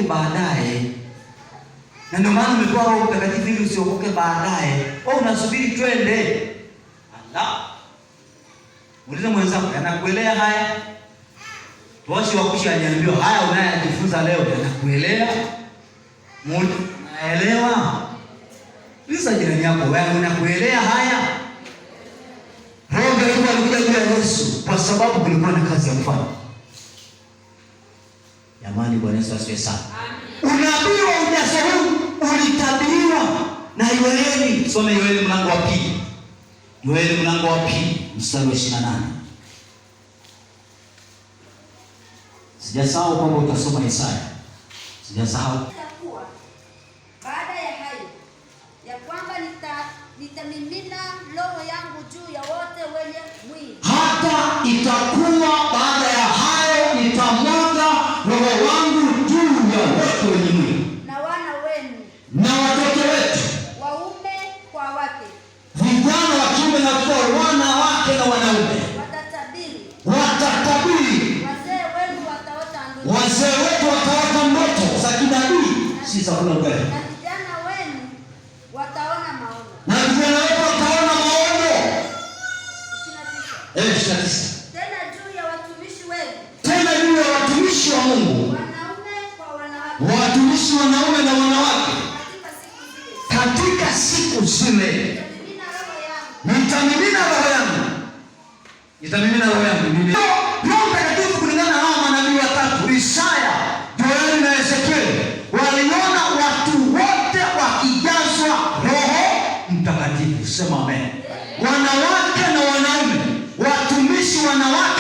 baadaye. Na ndio maana umepewa Roho Mtakatifu ili usiokoke baadaye. Wewe unasubiri twende. Allah. Muulize mwenzako, anakuelea haya? Tuache wakushi aliambiwa haya unayojifunza leo yanakuelea? Unaelewa? Lisa jirani yako, wewe unakuelea haya? Roho Mtakatifu alikuja juu ya Yesu kwa sababu kulikuwa na kazi ya kufanya. Jamani, Bwana Yesu asifiwe sana. Unabii wa ujasiri ulitabiriwa na Yoeli. Some Yoeli mlango wa 2. Yoeli mlango wa 2 mstari wa 28. Sijasahau kwamba utasoma Isaya. Sijasahau. Baada ya hayo ya kwamba nitamimina roho yangu juu ya wote wenye mwili. Hata itakuwa baada ya hayo nitamwaga roho wangu juu ya wote wenye mwili. Na wana wenu na watoto wetu, waume kwa wake, vijana wa kiume na kwa wanawake na wanaume watatabiri. Wazee wetu wataota ndoto za kinabii, si za kula ugali. Na vijana wenu wataona maono. Na vijana wetu wataona maono. 29. 29. Tena juu ya watumishi wenu, tena juu ya watumishi wa Mungu, wanaume kwa wanawake, watumishi wanaume na wanawake, katika siku zile nitamimina roho yangu. Nitamimina roho yangu. Roho Mtakatifu kulingana na hao manabii watatu, Isaya, Yoeli na Ezekieli, waliona watu wote wakijazwa Roho Mtakatifu. Sema amen. Wanawake na wanaume, watumishi wanawake